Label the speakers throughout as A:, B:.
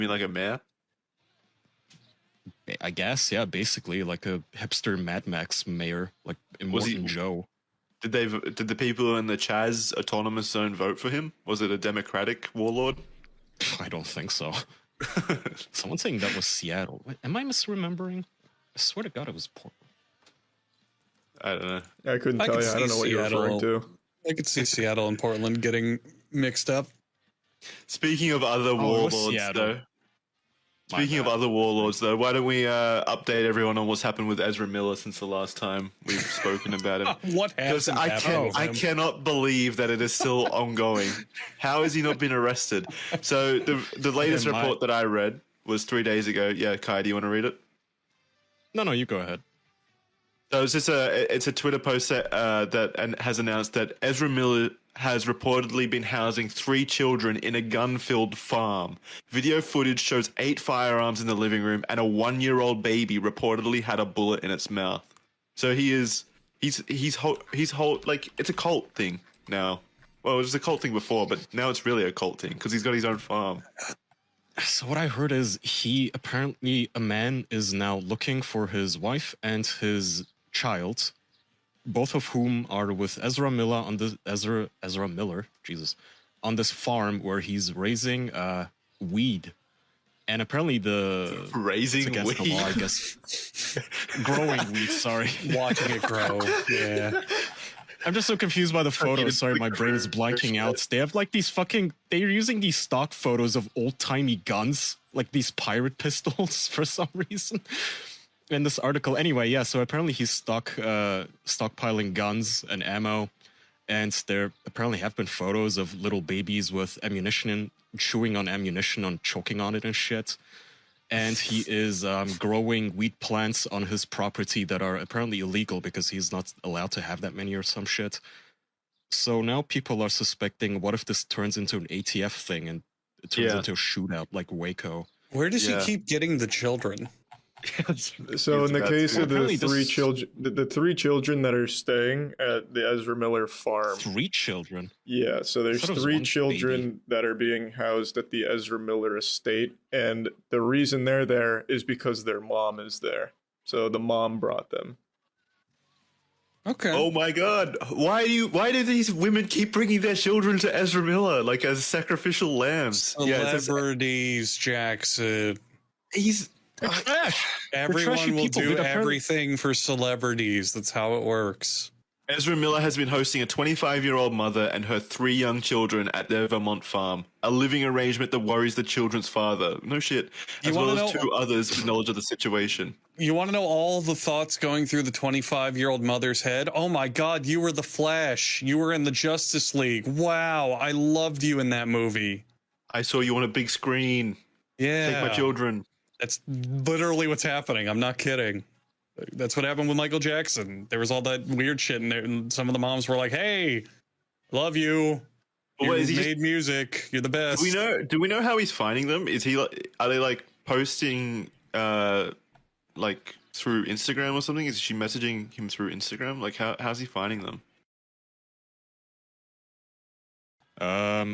A: mean like a mayor?
B: I guess, yeah, basically like a hipster Mad Max mayor, like Immortan Joe.
A: Did the people in the Chaz autonomous zone vote for him? Was it a democratic warlord?
B: I don't think so. Someone's saying that was Seattle. Wait, am I misremembering? I swear to God, it was Portland.
A: I don't know.
C: I couldn't tell you. I don't know what you're referring to.
D: I could see Seattle and Portland getting mixed up.
A: Speaking of other warlords, though. Speaking of other warlords, though, why don't we update everyone on what's happened with Ezra Miller since the last time we've spoken about him?
D: What happened?
A: I cannot believe that it is still ongoing. How has he not been arrested? So the latest report that I read was 3 days ago. Yeah, Kai, do you want to read it?
B: No, you go ahead.
A: So it's a Twitter post that has announced that Ezra Miller has reportedly been housing 3 children in a gun-filled farm. Video footage shows 8 firearms in the living room, and a 1-year-old baby reportedly had a bullet in its mouth. So he's like, it's a cult thing now. Well, it was a cult thing before, but now it's really a cult thing because he's got his own farm.
B: So what I heard is a man is now looking for his wife and his child, both of whom are with Ezra Miller on the Ezra Miller, Jesus, on this farm where he's raising weed, and apparently
A: raising weed,
B: the law, I guess, growing weed. Sorry,
D: watching it grow. Yeah,
B: I'm just so confused by the photos. Sorry, my brain is blanking out. They have like they're using these stock photos of old timey guns, like these pirate pistols, for some reason. In this article, anyway, yeah. So apparently he's stockpiling guns and ammo, and there apparently have been photos of little babies with ammunition, chewing on ammunition, choking on it and shit. And he is growing weed plants on his property that are apparently illegal because he's not allowed to have that many or some shit. So now people are suspecting, what if this turns into an ATF thing and it turns into a shootout like Waco?
D: Where does he keep getting the children?
C: So in the case of the 3 children, the 3 children that are staying at the Ezra Miller farm.
B: 3 children?
C: Yeah, so there's 3 children that are being housed at the Ezra Miller estate, and the reason they're there is because their mom is there. So the mom brought them.
D: Okay.
A: Oh my God! Why do these women keep bringing their children to Ezra Miller like as sacrificial lambs?
D: Celebrities, Jackson.
A: Everyone
D: will do everything for celebrities. That's how it works.
A: Ezra Miller has been hosting a 25-year-old mother and her 3 young children at their Vermont farm, a living arrangement that worries the children's father. No shit. As well as 2 others with knowledge of the situation.
D: You want to know all the thoughts going through the 25-year-old mother's head? Oh my God, you were the Flash. You were in the Justice League. Wow, I loved you in that movie.
A: I saw you on a big screen.
D: Yeah.
A: Take my children.
D: That's literally what's happening. I'm not kidding. That's what happened with Michael Jackson. There was all that weird shit in there, and some of the moms were like, "Hey, love you. You made music. You're the best."
A: Do we know how he's finding them? Are they like posting like through Instagram or something? Is she messaging him through Instagram? Like how's he finding them?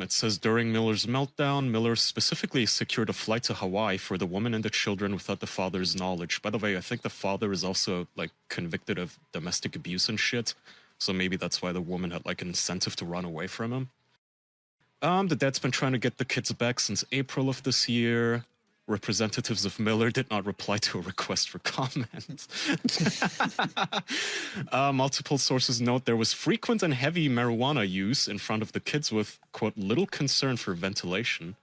B: It says during Miller's meltdown, Miller specifically secured a flight to Hawaii for the woman and the children without the father's knowledge. By the way, I think the father is also like convicted of domestic abuse and shit. So maybe that's why the woman had like an incentive to run away from him. The dad's been trying to get the kids back since April of this year. Representatives of Miller did not reply to a request for comment. Multiple sources note there was frequent and heavy marijuana use in front of the kids with, quote, little concern for ventilation.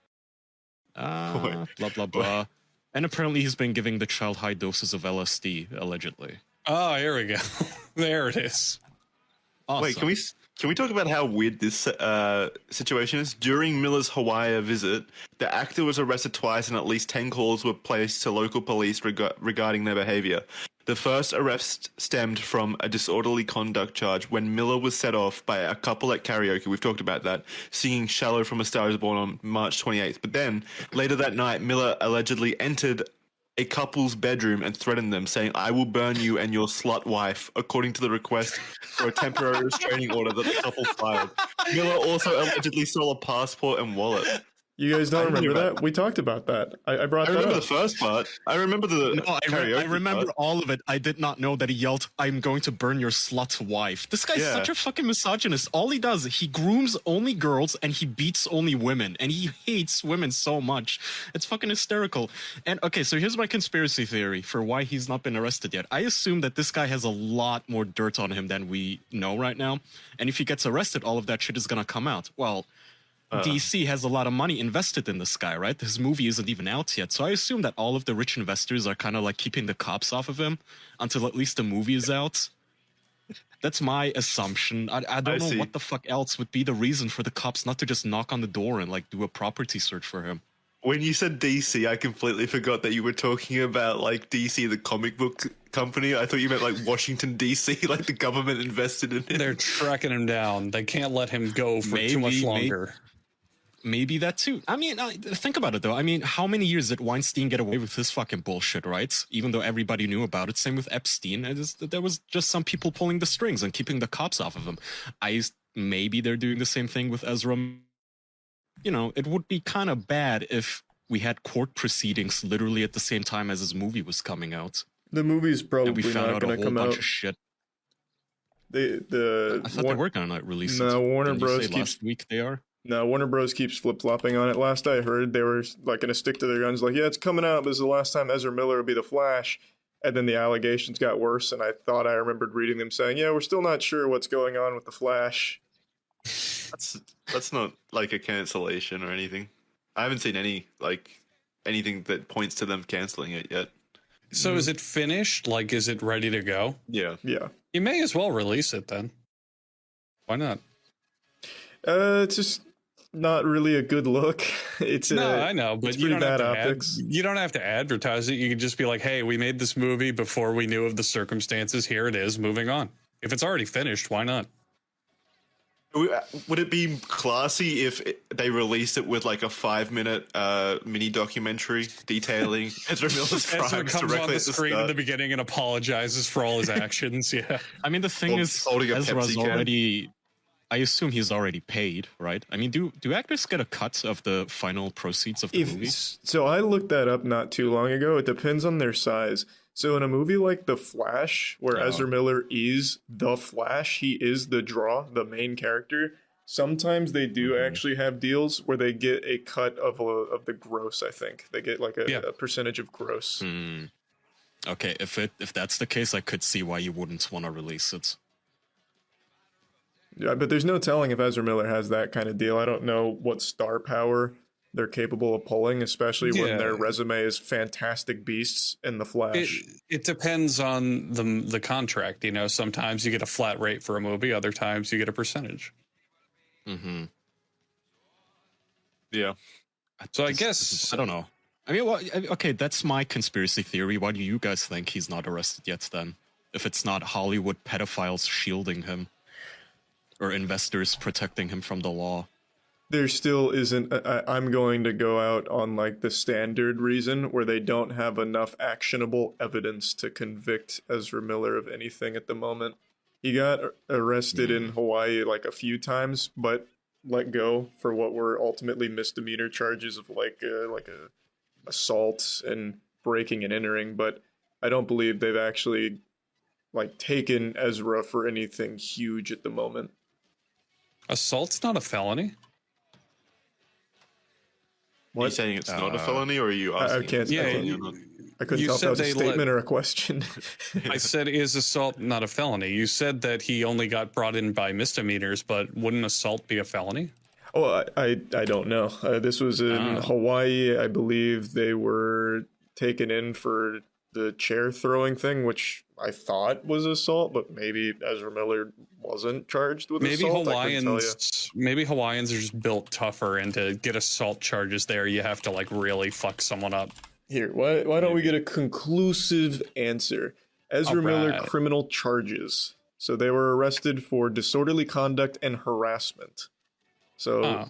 B: Blah, blah, blah. And apparently he's been giving the child high doses of LSD, allegedly.
D: Oh, here we go. There it is.
A: Awesome. Wait, can we talk about how weird this situation is? During Miller's Hawaii visit, the actor was arrested twice and at least 10 calls were placed to local police regarding their behavior. The first arrest stemmed from a disorderly conduct charge when Miller was set off by a couple at karaoke, we've talked about that, singing Shallow from A Star Is Born on March 28th. But then, later that night, Miller allegedly entered a couple's bedroom and threatened them, saying, "I will burn you and your slut wife," according to the request for a temporary restraining order that the couple filed. Miller also allegedly stole a passport and wallet.
C: You guys don't
A: I
C: remember
A: remember
C: that? We talked about that. I brought
A: I
C: that
A: remember
C: up.
A: the first part. I remember the
B: No,
A: karaoke
B: I remember
A: part.
B: all of it. I did not know that he yelled, "I'm going to burn your slut wife." This guy's
A: Yeah.
B: such a fucking misogynist. All he does, he grooms only girls and he beats only women. And he hates women so much. It's fucking hysterical. And okay, so here's my conspiracy theory for why he's not been arrested yet. I assume that this guy has a lot more dirt on him than we know right now. And if he gets arrested, all of that shit is gonna come out. Well, DC has a lot of money invested in this guy, right? His movie isn't even out yet. So I assume that all of the rich investors are kind of like keeping the cops off of him until at least the movie is out. That's my assumption. I don't know
A: see.
B: what the fuck else would be the reason for the cops not to just knock on the door and like do a property search for him.
A: When you said DC, I completely forgot that you were talking about like DC, the comic book company. I thought you meant like Washington DC, like the government invested in it.
D: They're tracking him down. They can't let him go for too much longer.
B: Maybe that too. I mean, think about it though. I mean, how many years did Weinstein get away with this fucking bullshit, right? Even though everybody knew about it. Same with Epstein. There was just some people pulling the strings and keeping the cops off of him. Maybe they're doing the same thing with Ezra. You know, it would be kind of bad if we had court proceedings literally at the same time as his movie was coming out.
C: The movie's
B: And
C: probably
B: we found
C: not
B: out a
C: going to
B: whole
C: come
B: bunch
C: out.
B: of shit.
C: I
B: thought they were going to release it.
C: No, Warner
B: Didn't you
C: Bros.
B: say last week they are.
C: No, Warner Bros. Keeps flip-flopping on it. Last I heard, they were like going to stick to their guns. Like, yeah, it's coming out. This is the last time Ezra Miller will be the Flash. And then the allegations got worse, and I thought I remembered reading them saying, yeah, we're still not sure what's going on with the Flash.
A: That's not like a cancellation or anything. I haven't seen anything that points to them canceling it yet.
D: So is it finished? Like, is it ready to go?
A: Yeah.
C: Yeah.
D: You may as well release it then. Why not?
C: It's just not really a good look.
D: I know, but
C: it's
D: you
C: pretty
D: don't have
C: bad
D: to
C: optics.
D: you don't have to advertise it. You can just be like, "Hey, we made this movie before we knew of the circumstances. Here it is. Moving on." If it's already finished, why not?
A: Would it be classy if they released it with like a 5-minute mini documentary detailing Ezra Miller's
D: Ezra
A: crimes
D: comes
A: directly
D: on the
A: at the
D: screen in
A: start?
D: the beginning and apologizes for all his actions. Yeah.
B: I mean, the thing
A: Hold-
B: is,
A: holding a
B: Ezra's
A: Pepsi can.
B: already. I assume he's already paid, right? I mean, do actors get a cut of the final proceeds of the movie?
C: So I looked that up not too long ago. It depends on their size. So in a movie like The Flash, where Ezra Miller is the Flash, he is the draw, the main character. Sometimes they do actually have deals where they get a cut of the gross. I think they get like a percentage of gross.
B: Okay, if that's the case, I could see why you wouldn't want to release it.
C: Yeah, but there's no telling if Ezra Miller has that kind of deal. I don't know what star power they're capable of pulling, especially when their resume is Fantastic Beasts and The Flash.
D: It depends on the contract. You know, sometimes you get a flat rate for a movie, other times you get a percentage.
B: Mm-hmm.
A: Yeah.
D: So I guess
B: I don't know. I mean, well, okay, that's my conspiracy theory. Why do you guys think he's not arrested yet then? If it's not Hollywood pedophiles shielding him or investors protecting him from the law.
C: There still isn't. I'm going to go out on like the standard reason where they don't have enough actionable evidence to convict Ezra Miller of anything at the moment. He got arrested in Hawaii like a few times, but let go for what were ultimately misdemeanor charges of like a assault and breaking and entering. But I don't believe they've actually like taken Ezra for anything huge at the moment.
D: assault's not a felony.
A: Are you saying it's not a felony, or are you
C: I
A: asking?
C: can't. I couldn't tell if that was a statement or a question.
D: I said, is assault not a felony? You said that he only got brought in by misdemeanors, but wouldn't assault be a felony?
C: Oh, I don't know. This was in Hawaii. I believe they were taken in for the chair throwing thing, which I thought was assault, but maybe Ezra Miller wasn't charged with assault.
D: Maybe Hawaiians are just built tougher, and to get assault charges there, you have to like really fuck someone up.
C: Here, why don't we get a conclusive answer? Ezra Miller criminal charges. So they were arrested for disorderly conduct and harassment. So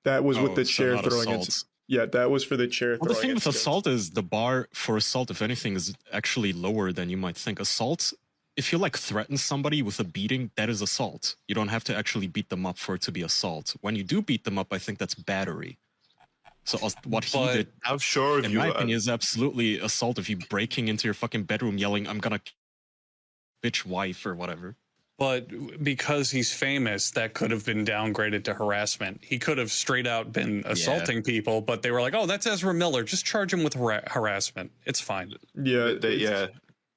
C: that was with the chair throwing. Yeah, that was for the chair throwing.
B: The thing with assault is the bar for assault, if anything, is actually lower than you might think. Assault if you like threaten somebody with a beating, that is assault. You don't have to actually beat them up for it to be assault. When you do beat them up, I think that's battery. So what he did,
A: how sure
B: in my opinion, is absolutely assault. If you breaking into your fucking bedroom yelling, "I'm gonna bitch wife" or whatever.
D: But because he's famous, that could have been downgraded to harassment. He could have straight out been assaulting people, but they were like, "Oh, that's Ezra Miller. Just charge him with harassment. It's fine."
C: Yeah,
A: they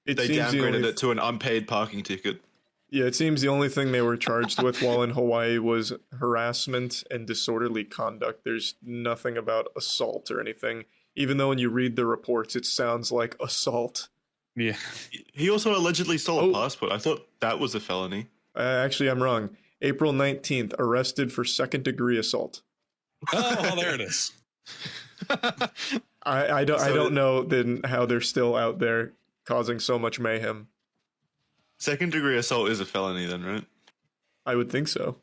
A: downgraded it to an unpaid parking ticket.
C: Yeah, it seems the only thing they were charged with while in Hawaii was harassment and disorderly conduct. There's nothing about assault or anything, even though when you read the reports, it sounds like assault.
D: Yeah.
A: He also allegedly stole a passport. I thought that was a felony.
C: Actually, I'm wrong. April 19th, arrested for second-degree assault.
D: Oh, there it is.
C: I don't know then how they're still out there causing so much mayhem.
A: Second-degree assault is a felony then, right?
C: I would think so.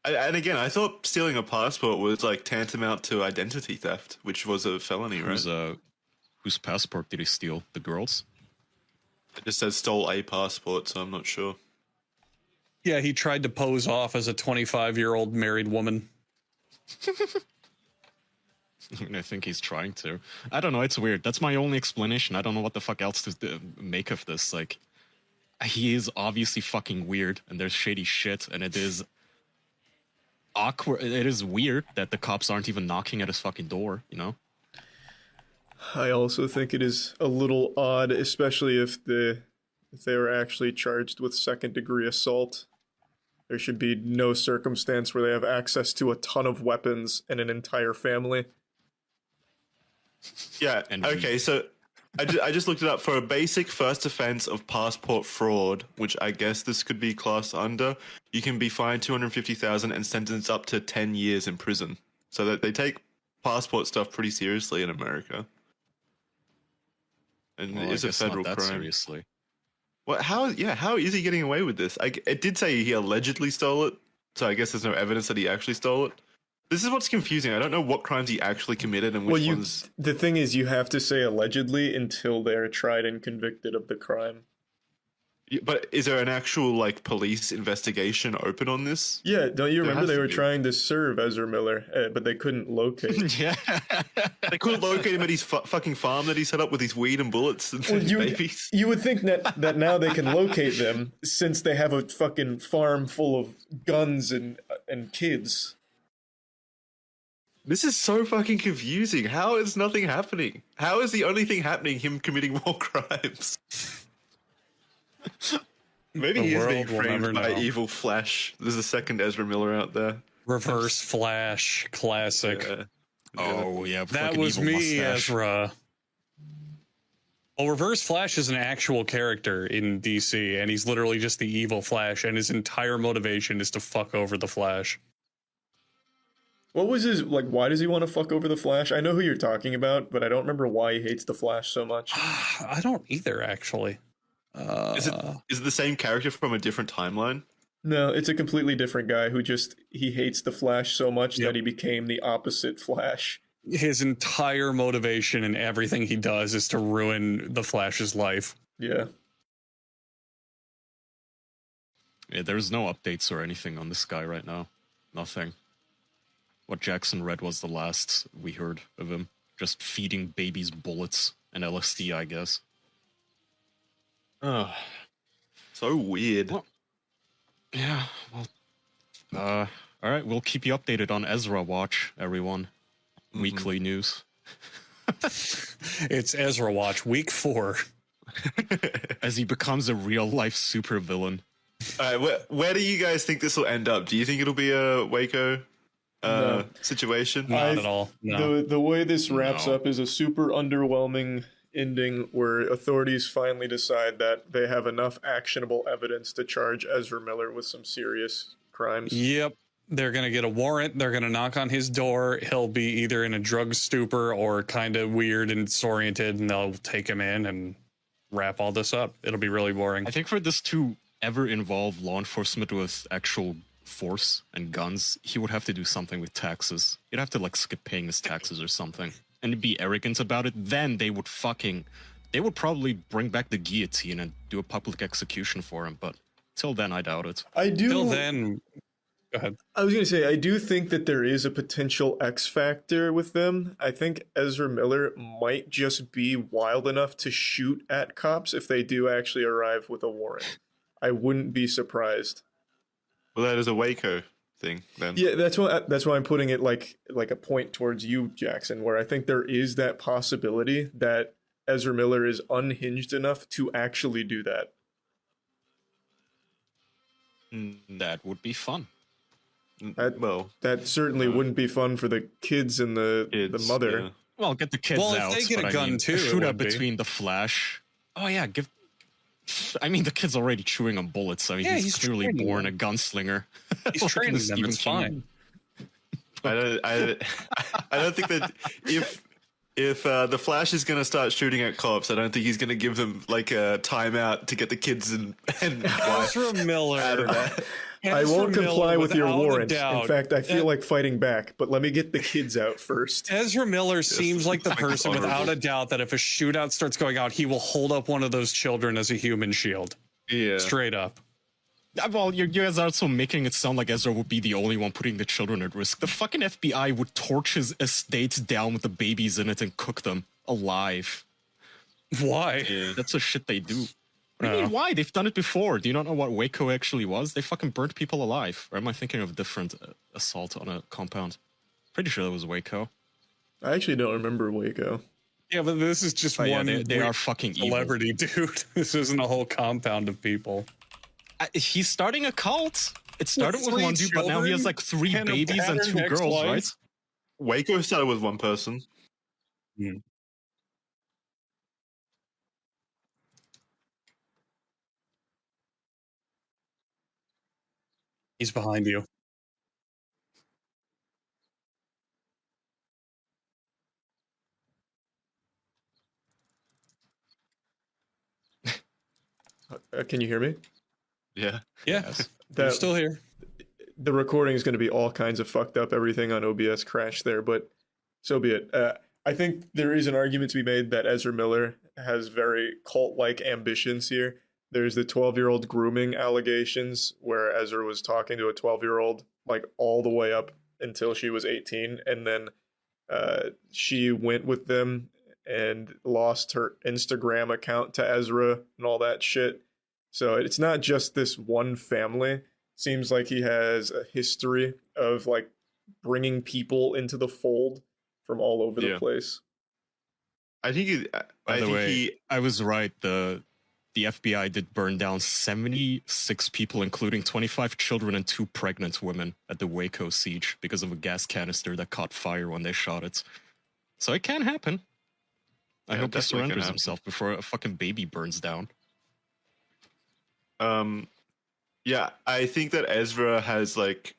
A: And again, I thought stealing a passport was like tantamount to identity theft, which was a felony, right?
B: Whose passport did he steal? The girl's?
A: It just says stole a passport, so I'm not sure.
D: Yeah, he tried to pose off as a 25-year-old married woman.
B: I mean, I think he's trying to. I don't know. It's weird. That's my only explanation. I don't know what the fuck else to make of this. Like, he is obviously fucking weird, and there's shady shit, and it is awkward. It is weird that the cops aren't even knocking at his fucking door, you know?
C: I also think it is a little odd, especially if they were actually charged with second-degree assault. There should be no circumstance where they have access to a ton of weapons and an entire family.
A: Yeah, okay, so I just looked it up. For a basic first offense of passport fraud, which I guess this could be classed under, you can be fined $250,000 and sentenced up to 10 years in prison. So that they take passport stuff pretty seriously in America. And
B: Well,
A: it's a federal
B: not that
A: crime.
B: Seriously.
A: What? How is he getting away with this? It did say he allegedly stole it, so I guess there's no evidence that he actually stole it. This is what's confusing. I don't know what crimes he actually committed and which ones.
C: The thing is, you have to say allegedly until they're tried and convicted of the crime.
A: But is there an actual like police investigation open on this?
C: Yeah, don't you remember they were
A: be.
C: trying to serve Ezra Miller, but they couldn't locate.
B: Yeah.
A: They couldn't locate him at his fucking farm that he set up with his weed and bullets and babies.
C: You would think that now they can locate them since they have a fucking farm full of guns and kids.
A: This is so fucking confusing. How is nothing happening? How is the only thing happening him committing more crimes? Maybe
D: The
A: he is
D: world
A: being
D: will
A: framed
D: never
A: by
D: know.
A: evil Flash. There's a second Ezra Miller out there.
D: Reverse Flash, classic.
A: Yeah.
B: Oh, yeah.
D: That
B: fucking
D: was
B: evil
D: me,
B: mustache.
D: Ezra. Well, Reverse Flash is an actual character in DC, and he's literally just the evil Flash, and his entire motivation is to fuck over the Flash.
C: What was his, like, why does he want to fuck over the Flash? I know who you're talking about, but I don't remember why he hates the Flash so much.
D: I don't either, actually.
A: Is it the same character from a different timeline?
C: No, it's a completely different guy who he hates the Flash so much
D: Yep.
C: that he became the opposite Flash.
D: His entire motivation and everything he does is to ruin the Flash's life.
C: Yeah.
B: Yeah, there's no updates or anything on this guy right now. Nothing. What Jackson read was the last we heard of him. Just feeding babies bullets and LSD, I guess.
A: Oh, so weird.
B: Well, yeah, well, all right, we'll keep you updated on Ezra Watch, everyone. Weekly news.
D: It's Ezra Watch, week 4.
B: As he becomes a real-life supervillain.
A: All right, where do you guys think this will end up? Do you think it'll be a Waco
C: No.
A: situation?
D: Not at all. No.
C: The way this wraps
B: No.
C: up is a super underwhelming ending where authorities finally decide that they have enough actionable evidence to charge Ezra Miller with some serious crimes.
D: Yep. They're going to get a warrant. They're going to knock on his door. He'll be either in a drug stupor or kind of weird and disoriented, and they'll take him in and wrap all this up. It'll be really boring.
B: I think for this to ever involve law enforcement with actual force and guns, he would have to do something with taxes. He'd have to, like, skip paying his taxes or something. And be arrogant about it. Then they would fucking they would probably bring back the guillotine and do a public execution for him. But till then, I doubt it.
C: I do.
D: Till then, go ahead.
C: I was going to say, I do think that there is a potential X factor with them. I think Ezra Miller might just be wild enough to shoot at cops if they do actually arrive with a warrant. I wouldn't be surprised.
A: Well, that is a Waco thing then.
C: Yeah, that's why I'm putting it like a point towards you, Jackson, where I think there is that possibility that Ezra Miller is unhinged enough to actually do that.
B: That would be fun.
C: That certainly wouldn't be fun for the kids and the mother.
A: Yeah.
B: Well, get the kids
D: Well,
B: out.
D: if they get a gun too,
B: a
D: it
B: shootout
D: would be.
B: between the Flash. Oh yeah, I mean, the kid's already chewing on bullets. I mean,
D: Yeah,
B: he's
D: he's
B: clearly
D: training
B: born
D: them.
B: a gunslinger.
D: He's
B: Like in
D: training
B: the
D: them.
B: Stephen
D: It's
B: King.
D: fine.
A: I don't think that if the Flash is going to start shooting at cops, I don't think he's going to give them like a timeout to get the kids and wife
D: Ezra Miller.
A: out of that.
C: I won't comply with your warrant. In
D: Doubt,
C: fact, I feel like fighting back, but let me get the kids out first.
D: Ezra Miller seems like the
A: it's
D: person without
A: honorable.
D: a doubt that if a shootout starts going out, he will hold up one of those children as a human shield.
A: Yeah.
D: Straight up.
B: Well, you guys are also making it sound like Ezra would be the only one putting the children at risk. The fucking FBI would torch his estates down with the babies in it and cook them alive.
D: Why?
B: That's the shit they do. What do you mean, why? They've done it before. Do you not know what Waco actually was? They fucking burnt people alive. Or am I thinking of a different assault on a compound? Pretty sure that was Waco.
C: I actually don't remember Waco.
D: Yeah, but this is just
B: Oh, yeah,
D: one
B: they are fucking evil.
D: celebrity dude. This isn't a whole compound of people.
B: He's starting a cult. It started with
D: three
B: one dude, but now he has
D: children
B: like 3
D: and a
B: babies and 2
D: pattern
B: girls,
D: ex-wife?
B: right?
A: Waco started with one person.
D: He's behind you.
C: Can you hear me?
A: Yeah.
D: Yeah,
B: Yes.
D: you're still here.
C: The recording is going to be all kinds of fucked up. Everything on OBS crashed there, but so be it. I think there is an argument to be made that Ezra Miller has very cult-like ambitions here. There's the 12-year-old grooming allegations where Ezra was talking to a 12-year-old like all the way up until she was 18, and then she went with them and lost her Instagram account to Ezra and all that shit. So it's not just this one family. Seems like he has a history of like bringing people into the fold from all over the place.
A: I think
B: By the way, I was right. The FBI did burn down 76 people, including 25 children and 2 pregnant women at the Waco siege because of a gas canister that caught fire when they shot it. So it can happen. I hope he surrenders himself before a fucking baby burns down.
A: Yeah, I think that Ezra has like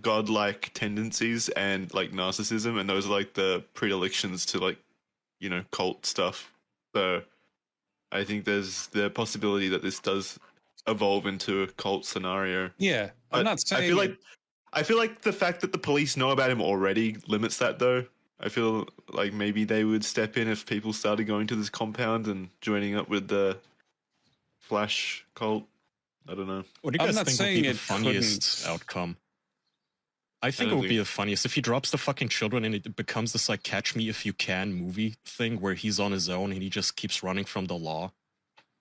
A: godlike tendencies and like narcissism, and those are like the predilections to like, you know, cult stuff. So I think there's the possibility that this does evolve into a cult scenario.
D: Yeah, I'm not saying.
A: I feel like the fact that the police know about him already limits that, though. I feel like maybe they would step in if people started going to this compound and joining up with the Flash cult. I don't know.
B: What do you guys think would be the funniest outcome? I think it would be the funniest if he drops the fucking children and it becomes this like Catch Me If You Can movie thing where he's on his own and he just keeps running from the law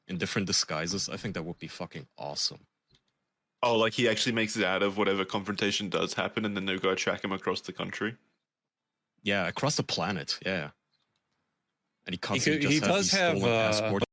B: in different disguises. I think that would be fucking awesome.
A: Oh, like he actually makes it out of whatever confrontation does happen, and then they go track him across the country.
B: Yeah, across the planet. Yeah, and he constantly
D: He
B: just has
D: does
B: these stolen
D: have
B: passports.